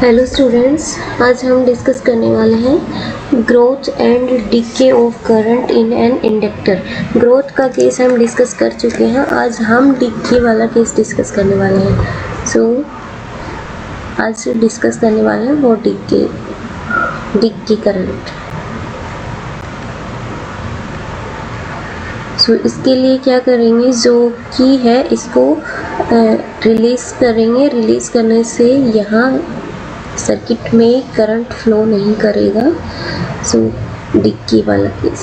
Hello students, आज हम discuss करने वाले हैं growth and decay of current in an inductor. Growth का केस हम डिस्कस कर चुके हैं, आज हम डिके वाला केस डिस्कस करने वाले हैं। आज डिस्कस करने वाले हैं वो डिके करंट। इसके लिए क्या करेंगे, जो की है इसको रिलीज करेंगे। रिलीज करने से यहाँ सर्किट में करंट फ्लो नहीं करेगा। डिक्की वाला केस,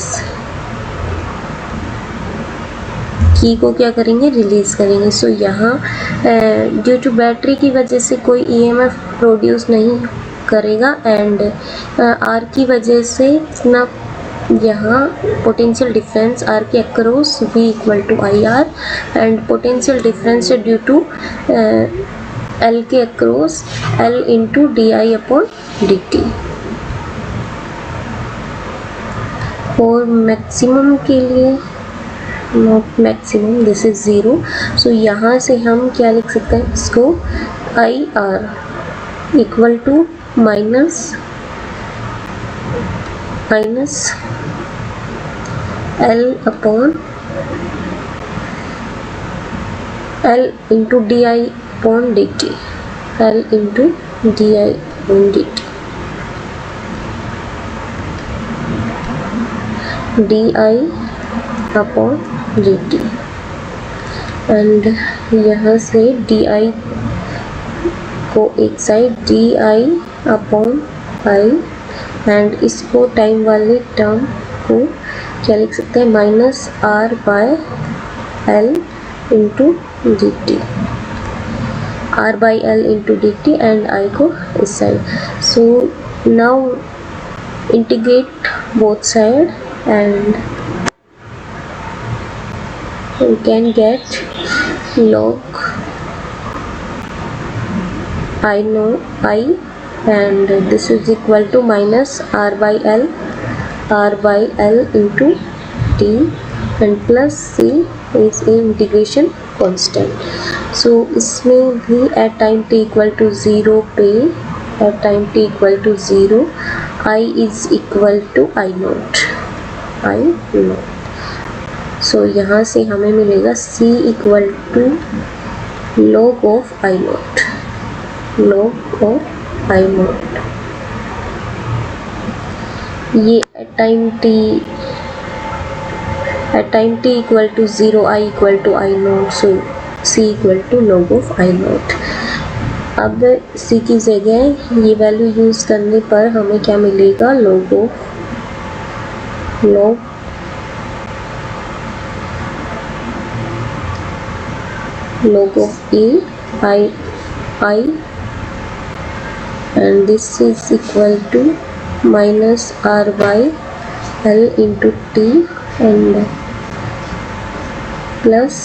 की को क्या करेंगे, रिलीज करेंगे। यहाँ ड्यू टू बैटरी की वजह से कोई ईएमएफ प्रोड्यूस नहीं करेगा एंड आर की वजह से ना यहाँ पोटेंशियल डिफरेंस आर के across V equal to I R and potential difference due to L के across L into D I upon D T. और मैक्सिमम के लिए, not maximum, this is 0। So यहाँ से हम क्या लिख सकते हैं, इसको I R equal to minus L upon L into D I upon D T, L into D I upon D T, D I upon D T. And यहाँ से डी आई को एक side, D I upon I, and इसको time वाले term को क्या लिख सकते हैं, minus R by L into D T, R by L into D T and I को इस side. So now integrate both side and you can get log I know I, and this is equal to minus r by L into t and plus c is integration constant. So इसमें भी at time t equal to 0 पे, at time t equal to 0 I is equal to I naught. सो यहाँ से हमें मिलेगा C equal to log of I naught, log of I naught। ये at time t equal to 0 I equal to I naught, so C equal to log of I naught। अब C की जगह ये value use करने पर हमें क्या मिलेगा, log of E I and this is equal to minus R by L into T and plus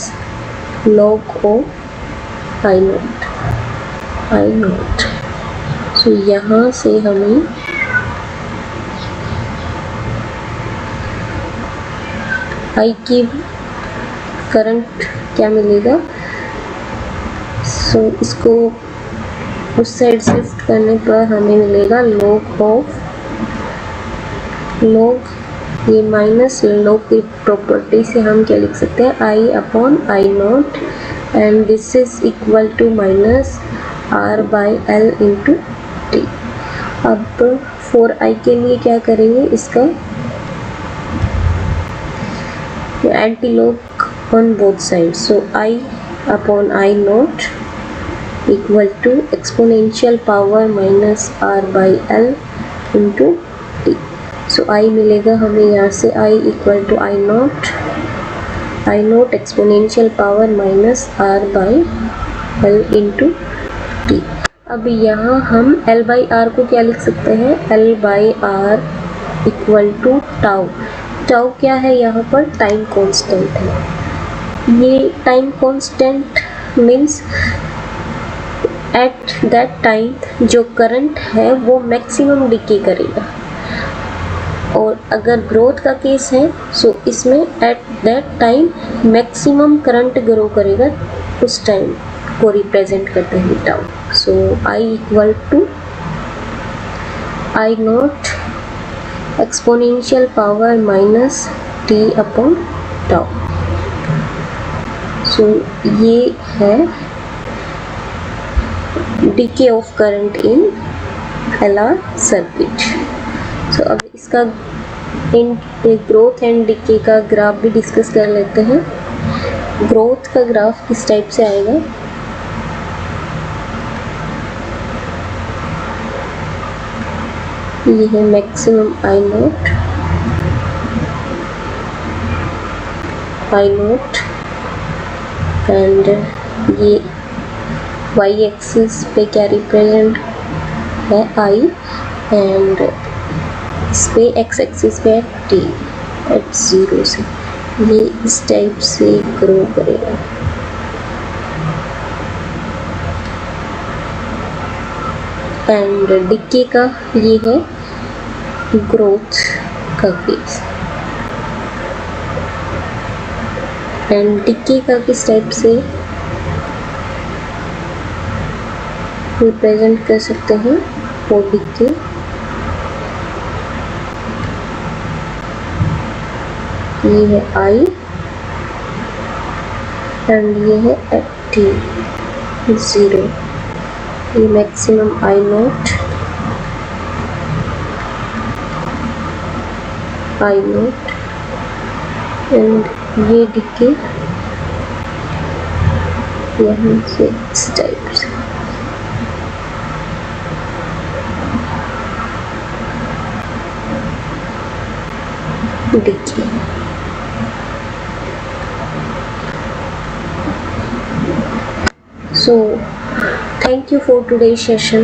log of I naught। सो यहाँ से हमें I की करंट क्या मिलेगा, सो इसको उस साइड शिफ्ट करने पर हमें मिलेगा log ये माइनस log की प्रॉपर्टी से हम क्या लिख सकते हैं, I upon I naught and this is equal to minus R by L into T. अब फॉर I के लिए क्या करेंगे, इसका anti log on both side. So I upon I naught equal to exponential power minus R by L into T. So I मिलेगा हमें यहाँ से I equal to I naught exponential power minus R by L into T. अब यहाँ हम L by R को क्या लिख सकते हैं, L by R equal to tau. Tau क्या है, यहाँ पर टाइम कांस्टेंट है। ये time constant means at that time जो करंट है वो मैक्सिमम डिके करेगा, और अगर ग्रोथ का केस है सो इसमें at that time maximum current grow करेगा, उस टाइम को रिप्रेजेंट करते हैं tau. So I equal to I naught exponential power minus t upon tau. So ये है decay of current in LR circuit. So अब इसका ग्रोथ एंड डिके का ग्राफ भी डिस्कस कर लेते हैं. ग्रोथ का ग्राफ किस टाइप से आएगा? ये है मैक्सिमम आई नोट एंड ये वाई एक्सिस पे क्या रिप्रेजेंट है आई, एंड इस पे एक्स एक्सिस पे टी एट 0 से. ये इस टाइप से ग्रो करेगा. एंड डिके का ये है ग्रोथ का केस. एंड डिके का किस टाइप से रिप्रेजेंट कर सकते हैं? वो डिके ये है आई एंड ये है एट टी 0. ये मैक्सिमम आई नोट एंड ये डिके यहाँ से इस टाइप से. Decay so thank you for today's session.